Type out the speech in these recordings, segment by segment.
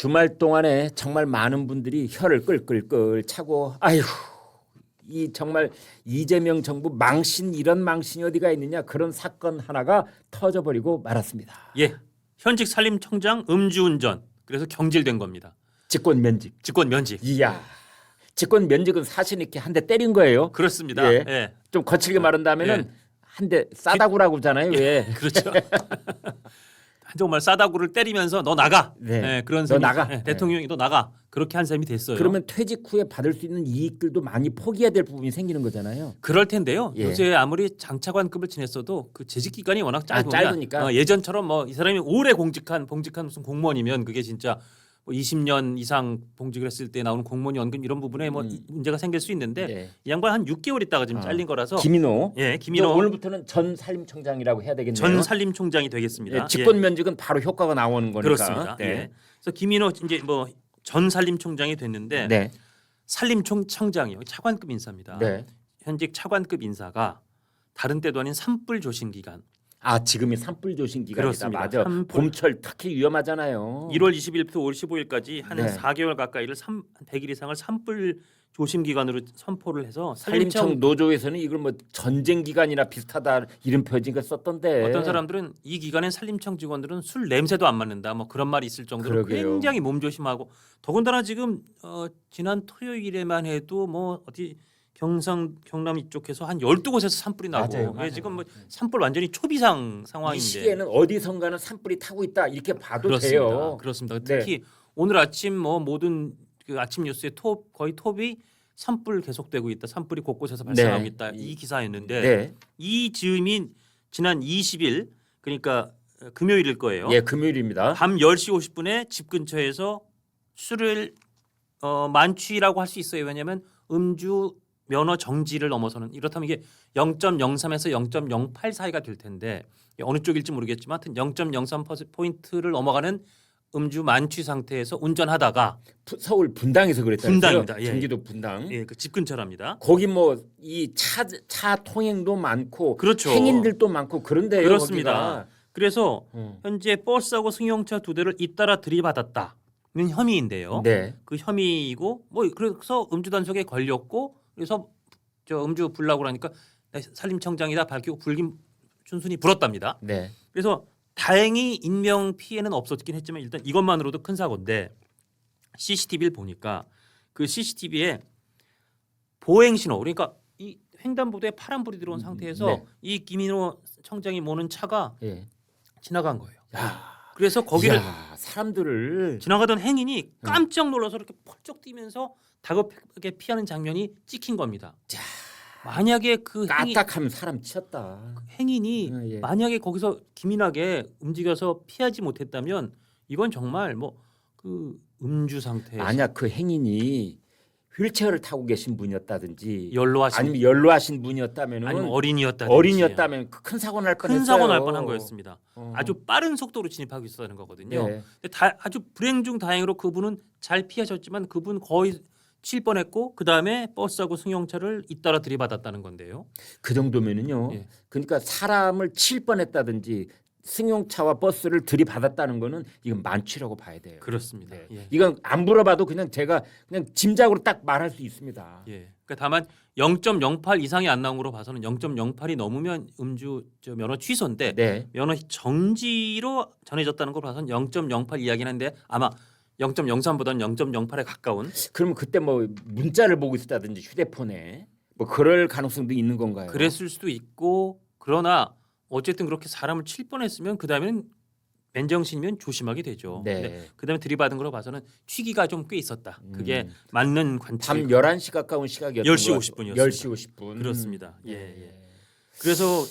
주말 동안에 정말 많은 분들이 혀를 끌끌끌 차고 아휴 이 정말 이재명 정부 망신 이런 망신이 어디가 있느냐 그런 사건 하나가 터져버리고 말았습니다. 예, 현직 산림청장 음주운전 그래서 경질된 겁니다. 직권 면직. 직권 면직. 이야 직권 면직은 사실 있게 한 대 때린 거예요. 그렇습니다. 예. 예. 좀 거칠게 말한다면은 예. 한 대 싸다구라고 하잖아요. 왜? 그렇죠. 정말 싸다구를 때리면서 너 나가. 네. 예, 그런 너 셈이, 나가. 예, 대통령이 너 나가. 그렇게 한 셈이 됐어요. 그러면 퇴직 후에 받을 수 있는 이익들도 많이 포기해야 될 부분이 생기는 거잖아요. 그럴 텐데요. 예. 요새 아무리 장차관급을 지냈어도 그 재직 기간이 워낙 짧으니까. 예전처럼 뭐 이 사람이 오래 봉직한 무슨 공무원이면 그게 진짜 뭐 20년 이상 봉직을 했을 때 나오는 공무원 연금 이런 부분에 뭐 문제가 생길 수 있는데 네. 이 양반 한 6개월 있다가 지금 잘린 거라서 김인호. 예, 김인호 오늘부터는 전 산림청장이라고 해야 되겠네요. 전 산림총장이 되겠습니다. 예, 직권 면직은 바로 효과가 나오는 거니까. 그렇습니다. 네. 예. 그래서 김인호 이제 뭐 전 산림총장이 됐는데 네. 산림청장이요 차관급 인사입니다. 네. 현직 차관급 인사가 다른 때도 아닌 산불 조심 기간 아 지금이 산불 조심 기간이다. 그렇습니다. 맞아. 산불. 봄철 특히 위험하잖아요. 1월 20일부터 5월 15일까지 한 네. 4개월 가까이를 100일 이상을 산불 조심 기간으로 선포를 해서 산림청 노조에서는 이걸 뭐 전쟁 기간이나 비슷하다 이런 표지가 썼던데. 어떤 사람들은 이 기간엔 산림청 직원들은 술 냄새도 안 맡는다 뭐 그런 말이 있을 정도로 그러게요. 굉장히 몸조심하고 더군다나 지금 지난 토요일에만 해도 뭐 어디 경남 이쪽에서 한 12곳에서 산불이 나고 맞아요, 예, 맞아요. 지금 뭐 산불 완전히 초비상 이 상황인데 시기에는 어디선가는 산불이 타고 있다 이렇게 봐도 그렇습니다. 돼요. 그렇습니다. 네. 특히 오늘 아침 뭐 모든 그 아침 뉴스의 거의 톱이 산불 계속되고 있다. 산불이 곳곳에서 발생하고 네. 있다. 이 기사였는데 네. 이 즈음인 지난 20일 그러니까 금요일일 거예요. 예, 금요일입니다. 밤 10시 50분에 집 근처에서 술을 만취라고 할 수 있어요. 왜냐하면 음주 면허 정지를 넘어서는 이렇다면 이게 0.03에서 0.08 사이가 될 텐데 어느 쪽일지 모르겠지만 하여튼 0.03%포인트를 넘어가는 음주 만취 상태에서 운전하다가 서울 분당에서 그랬다고요. 분당입니다. 예. 경기도 분당. 예, 그 집 근처랍니다. 거기 뭐 이 차 통행도 많고 그렇죠. 행인들도 많고 그런데요. 그렇습니다. 거기가. 그래서 현재 버스하고 승용차 2대를 잇따라 들이받았다는 혐의인데요. 네. 그 혐의이고 뭐 그래서 음주 단속에 걸렸고 그래서 저 음주 불라고 하니까 산림청장이다 밝히고 불긴 춘순이 불었답니다. 네. 그래서 다행히 인명 피해는 없었긴 했지만 일단 이것만으로도 큰 사고인데 CCTV를 보니까 그 CCTV에 보행 신호 그러니까 이 횡단보도에 파란불이 들어온 상태에서 네. 이 김인호 청장이 모는 차가 예. 지나간 거예요. 야. 그래서 거기를 이야, 사람들을 지나가던 행인이 깜짝 놀라서 이렇게 펄쩍 뛰면서 다급하게 피하는 장면이 찍힌 겁니다. 자, 만약에 그 까딱하면 사람 치였다. 행인이 예. 만약에 거기서 기민하게 움직여서 피하지 못했다면 이건 정말 뭐 그 음주 상태에서 만약 그 행인이 휠체어를 타고 계신 분이었다든지 연로하신 아니면 연로하신 분이었다면은 아니면 어린이였다든지 어린이였다면 큰 사고 날 뻔했어요. 큰 사고 날 뻔한 거였습니다. 어. 아주 빠른 속도로 진입하고 있었다는 거거든요. 네. 근데 아주 불행 중 다행으로 그분은 잘 피하셨지만 그분 거의 칠 뻔했고 그 다음에 버스하고 승용차를 잇따라 들이받았다는 건데요. 그 정도면은요. 예. 그러니까 사람을 칠 뻔했다든지 승용차와 버스를 들이받았다는 거는 이건 만취라고 봐야 돼요. 그렇습니다. 네. 예. 이건 안 물어봐도 그냥 제가 그냥 짐작으로 딱 말할 수 있습니다. 예. 그러니까 다만 0.08 이상이 안 나온 거로 봐서는 0.08이 넘으면 음주 면허 취소인데 네. 면허 정지로 전해졌다는 걸 봐서는 0.08 이야기는 한데 아마 0.03보다는 0.08에 가까운 그러면 그때 뭐 문자를 보고 있었다든지 휴대폰에 뭐 그럴 가능성도 있는 건가요? 그랬을 수도 있고 그러나 어쨌든 그렇게 사람을 칠 뻔했으면 그 다음에는 맨정신이면 조심하게 되죠. 네. 근데 그 다음에 들이받은 거로 봐서는 취기가 좀 꽤 있었다. 그게 맞는 관측. 밤 11시 가까운 시각이었던 10시 것 50분 같아요. 이었습니다. 10시 50분. 그렇습니다. 예, 예. 그래서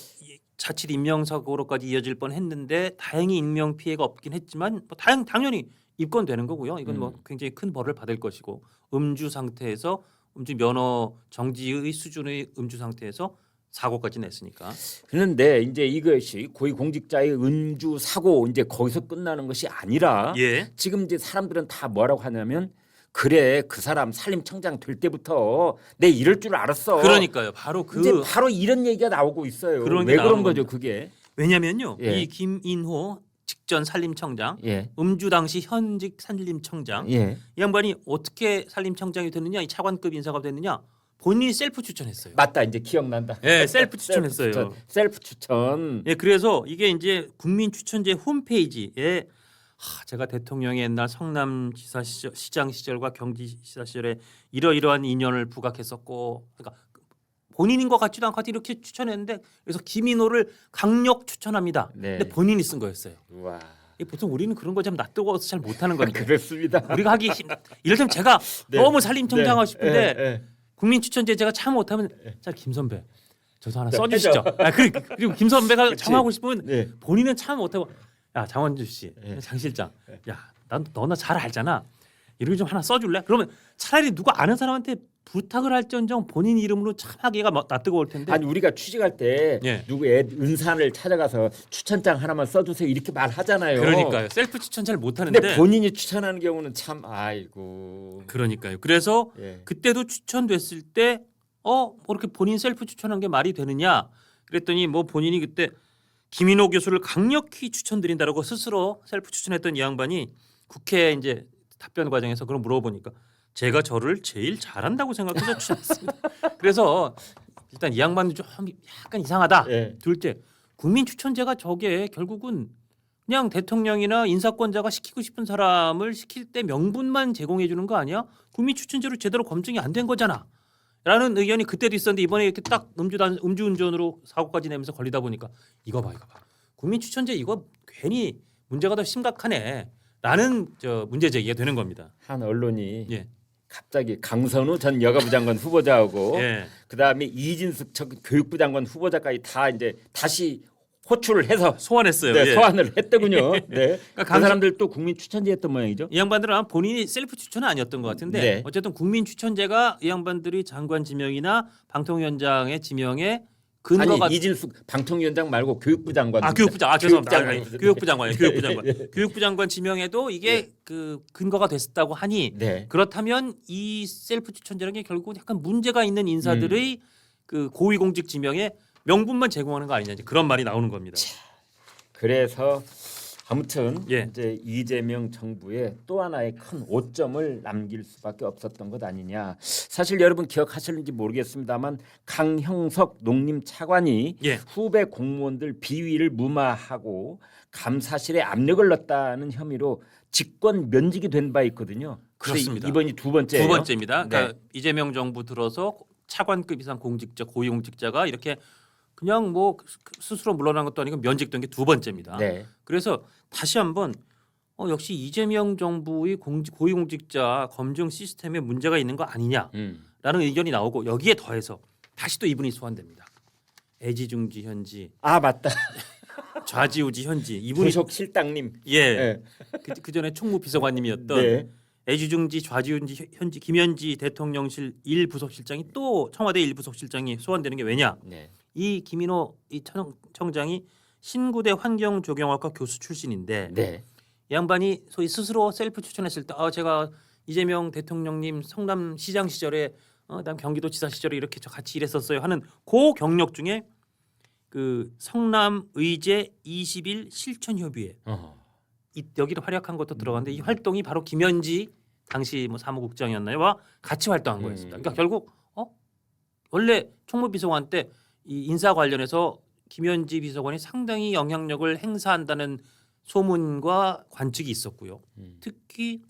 자칫 인명사고로까지 이어질 뻔했는데 다행히 인명 피해가 없긴 했지만 뭐 당연히 입건되는 거고요. 이건 뭐 굉장히 큰 벌을 받을 것이고 음주 상태에서 음주 면허 정지의 수준의 음주 상태에서 사고까지 냈으니까. 그런데 이제 이것이 고위공직자의 음주 사고 이제 거기서 끝나는 것이 아니라 예. 지금 이제 사람들은 다 뭐라고 하냐면 그래 그 사람 산림청장 될 때부터 내 이럴 줄 알았어. 그러니까요. 바로 이제 바로 이런 얘기가 나오고 있어요. 그런 게 왜 그런 나오는 거죠, 겁니다. 그게? 왜냐면요. 예. 이 김인호 직전 산림청장, 예. 음주 당시 현직 산림청장. 예. 이 양반이 어떻게 산림청장이 됐느냐, 이 차관급 인사가 됐느냐? 본인이 셀프 추천했어요. 맞다. 이제 기억난다. 예, 셀프 추천했어요. 셀프 추천. 예, 그래서 이게 이제 국민추천제 홈페이지에 제가 대통령의 옛날 성남지사 시장 시절과 경기지사 시절에 이러이러한 인연을 부각했었고, 그러니까 본인인 것 같지도 않고 이렇게 추천했는데, 그래서 김인호를 강력 추천합니다. 네. 근데 본인이 쓴 거였어요. 우와. 보통 우리는 그런 거 좀 낯뜨거워서 잘 못하는 건데 그렇습니다. 우리가 하기 이를테면 제가 네. 너무 산림청장 하고 싶은데 예. 국민추천제 제가 참 못하면 자 김 선배 저도 하나 네, 써주시죠. 그리고 김 선배가 그치. 정하고 싶으면 네. 본인은 참 못하고 야 장원주 씨, 네. 장 실장, 야 난 너나 잘 알잖아. 이렇게 좀 하나 써줄래? 그러면 차라리 누가 아는 사람한테 부탁을 할지언정 본인 이름으로 참 하기가 낯뜨거울 텐데. 아니 우리가 취직할 때 예. 누구의 은산을 찾아가서 추천장 하나만 써주세요 이렇게 말하잖아요. 그러니까요. 셀프 추천 잘 못하는데. 근데 본인이 추천하는 경우는 참 아이고. 그러니까요. 그래서 예. 그때도 추천됐을 때 뭐 이렇게 본인 셀프 추천한 게 말이 되느냐 그랬더니 뭐 본인이 그때 김인호 교수를 강력히 추천드린다라고 스스로 셀프 추천했던 이 양반이 국회 이제 답변 과정에서 그걸 물어보니까 제가 저를 제일 잘한다고 생각해서 추천했습니다. 그래서 일단 이 양반은 좀 약간 이상하다. 예. 둘째, 국민 추천제가 저게 결국은 그냥 대통령이나 인사권자가 시키고 싶은 사람을 시킬 때 명분만 제공해 주는 거 아니야? 국민 추천제로 제대로 검증이 안 된 거잖아. 라는 의견이 그때도 있었는데 이번에 이렇게 딱 음주운전으로 사고까지 내면서 걸리다 보니까 이거 봐. 국민 추천제 이거 괜히 문제가 더 심각하네. 라는 문제 제기가 되는 겁니다. 한 언론이 예. 갑자기 강선우 전 여가부 장관 후보자하고 예. 그다음에 이진숙 전 교육부 장관 후보자까지 다 이제 다시 호출을 해서 소환했어요. 네, 예. 소환을 했더군요. 네. 그러니까 그 사람들 또 국민 추천제였던 모양이죠. 이 양반들은 아마 본인이 셀프 추천은 아니었던 것 같은데 네. 어쨌든 국민 추천제가 이 양반들이 장관 지명이나 방통위원장의 지명에 근거가 아니 이진숙 방통위원장 말고 교육부 장관. 교육부 장관 죄송합니다. 교육부 교육부 장관이에요. 교육부 장관. 예. 교육부 장관 지명에도 이게 그 근거가 됐었다고 하니 네. 그렇다면 이 셀프 추천제라는 게 결국 약간 문제가 있는 인사들의 그 고위공직 지명에 명분만 제공하는 거 아니냐 이제 그런 말이 나오는 겁니다. 그래서 아무튼 예. 이제 이재명 정부의 또 하나의 큰 오점을 남길 수밖에 없었던 것 아니냐. 사실 여러분 기억하실는지 모르겠습니다만 강형석 농림차관이 예. 후배 공무원들 비위를 무마하고 감사실에 압력을 넣었다는 혐의로 직권 면직이 된 바 있거든요. 근데 그렇습니다. 이번이 두 번째예요. 두 번째입니다. 그러니까 네. 이재명 정부 들어서 차관급 이상 공직자 고위공직자가 이렇게 그냥 뭐 스스로 물러난 것도 아니고 면직된 게 두 번째입니다. 네. 그래서 다시 한번 역시 이재명 정부의 고위공직자 검증 시스템에 문제가 있는 거 아니냐라는 의견이 나오고 여기에 더해서 다시 또 이분이 소환됩니다. 애지중지 현지, 아 맞다. 좌지우지 현지 이분이 부속 실장님. 예, 네. 그 전에 총무비서관님이었던 네. 애지중지 좌지우지 현지 김현지 대통령실 1부속실장이 또 청와대 1부속실장이 소환되는 게 왜냐? 네. 이 김인호 이 청장이 신구대 환경조경학과 교수 출신인데 네. 이 양반이 소위 스스로 셀프 추천했을 때 제가 이재명 대통령님 성남시장 시절에 그다음 경기도지사 시절에 이렇게 저 같이 일했었어요 하는 그 경력 중에 그 성남의제 20일 실천협의회 여기를 활약한 것도 들어갔는데 이 활동이 바로 김현지 당시 뭐 사무국장이었나요?와 같이 활동한 거였습니다. 그러니까 결국 원래 총무비서관 때 이 인사 관련해서 김현지 비서관이 상당히 영향력을 행사한다는 소문과 관측이 있었고요. 특히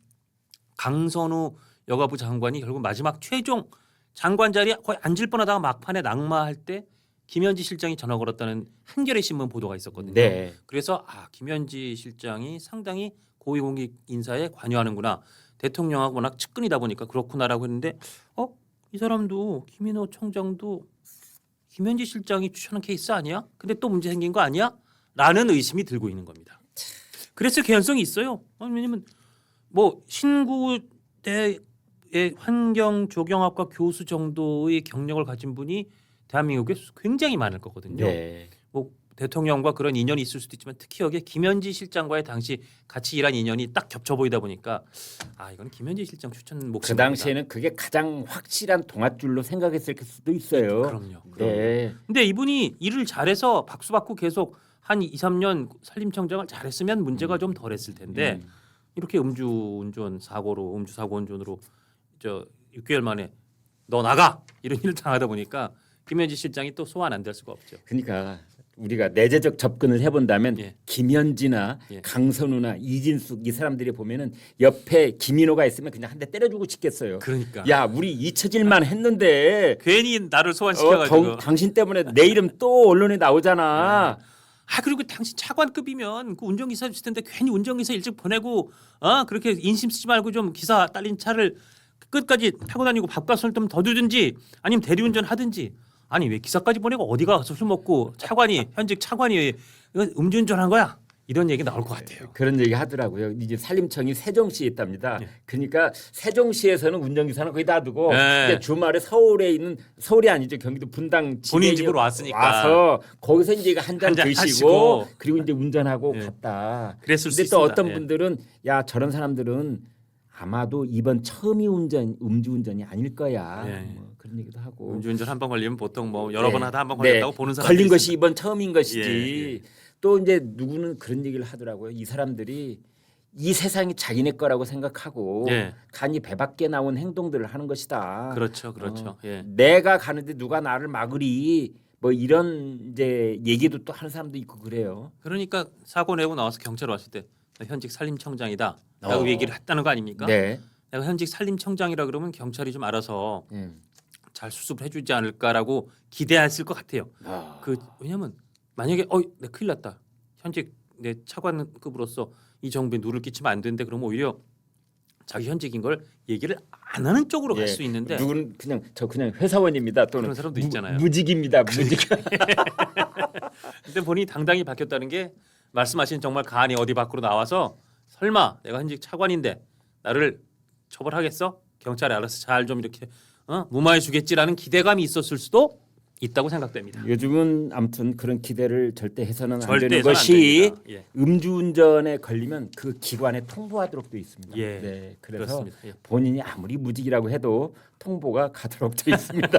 강선우 여가부 장관이 결국 마지막 최종 장관 자리에 거의 앉을 뻔하다가 막판에 낙마할 때 김현지 실장이 전화 걸었다는 한겨레 신문 보도가 있었거든요. 네. 그래서 김현지 실장이 상당히 고위공직 인사에 관여하는구나. 대통령하고 워낙 측근이다 보니까 그렇구나라고 했는데 이 사람도 김인호 청장도 김현지 실장이 추천한 케이스 아니야? 근데 또 문제 생긴 거 아니야? 라는 의심이 들고 있는 겁니다. 그래서 개연성이 있어요. 왜냐면 뭐 신구대의 환경조경학과 교수 정도의 경력을 가진 분이 대한민국에 굉장히 많을 거거든요. 네. 뭐 대통령과 그런 인연이 있을 수도 있지만 특히 여기에 김현지 실장과의 당시 같이 일한 인연이 딱 겹쳐 보이다 보니까 이건 김현지 실장 추천 몫입니다. 그 당시에는 그게 가장 확실한 동아줄로 생각했을 수도 있어요. 그럼요. 네. 근데 이분이 일을 잘해서 박수 받고 계속 한 2, 3년 산림청장을 잘했으면 문제가 좀 덜했을 텐데 이렇게 음주운전 사고로 음주 사고 운전으로 저 6개월 만에 너 나가 이런 일을 당하다 보니까 김현지 실장이 또 소환 안 될 수가 없죠. 그러니까 우리가 내재적 접근을 해본다면 예. 김현지나 예. 강선우나 이진숙 이 사람들이 보면은 옆에 김인호가 있으면 그냥 한 대 때려주고 싶겠어요. 그러니까 야 우리 잊혀질만 했는데 괜히 나를 소환시켜가지고. 당신 때문에 내 이름 또 언론에 나오잖아. 아 그리고 당신 차관급이면 그 운전기사 있을 텐데 괜히 운전기사 일찍 보내고 그렇게 인심 쓰지 말고 좀 기사 딸린 차를 끝까지 타고 다니고 밥값을 좀 더 주든지 아니면 대리운전 하든지 아니 왜 기사까지 보내고 어디 가서 술 먹고 차관이 현직 차관이 이거 음주운전한 거야 이런 얘기 나올 것 같아요. 그런 얘기 하더라고요. 이제 산림청이 세종시에 있답니다. 그러니까 세종시에서는 운전기사는 거의 놔두고 네. 이제 주말에 서울에 있는 서울이 아니죠. 경기도 분당 본인 집으로 왔으니까. 와서 거기서 이제 한 잔 한잔 드시고 하시고. 그리고 이제 운전하고 예. 갔다. 그랬을 수 근데 또 있습니다. 어떤 예. 분들은 야 저런 사람들은 아마도 이번 처음이 음주운전이 아닐 거야. 예. 뭐 그런 얘기도 하고. 음주운전 한 번 걸리면 보통 뭐 여러 네. 번 하다 한 번 네. 걸렸다고 보는 사람 걸린 것이 이번 처음인 것이지. 예, 또 이제 누구는 그런 얘기를 하더라고요. 이 사람들이 이 세상이 자기네 거라고 생각하고 예. 간이 배 밖에 나온 행동들을 하는 것이다. 그렇죠, 그렇죠. 예. 내가 가는데 누가 나를 막으리 뭐 이런 이제 얘기도 또 하는 사람도 있고 그래요. 그러니까 사고 내고 나와서 경찰 왔을 때 나 현직 산림청장이다라고 얘기를 했다는 거 아닙니까? 네. 내가 현직 산림청장이라 그러면 경찰이 좀 알아서 음. 잘 수습을 해주지 않을까라고 기대했을 것 같아요. 그 왜냐면 만약에 내 큰일 났다. 현직 내 차관급으로서 이 정부에 누를 끼치면 안 되는데 그러면 오히려 자기 현직인 걸 얘기를 안 하는 쪽으로 갈 수 있는데 누군 그냥 저 그냥 회사원입니다 또는 그런 사람도 있잖아요. 무직입니다. 무직. 근데 본인이 당당히 밝혔다는 게 말씀하신 정말 간이 어디 밖으로 나와서 설마 내가 현직 차관인데 나를 처벌하겠어? 경찰에 알아서 잘 좀 이렇게 무마해 주겠지라는 기대감이 있었을 수도 있다고 생각됩니다. 요즘은 아무튼 그런 기대를 절대 해서는 안 절대 되는 해서는 안 것이 됩니다. 예. 음주운전에 걸리면 그 기관에 통보하도록 돼 있습니다. 예, 네, 그래서 그렇습니다. 예. 본인이 아무리 무직이라고 해도 통보가 가도록 돼 있습니다.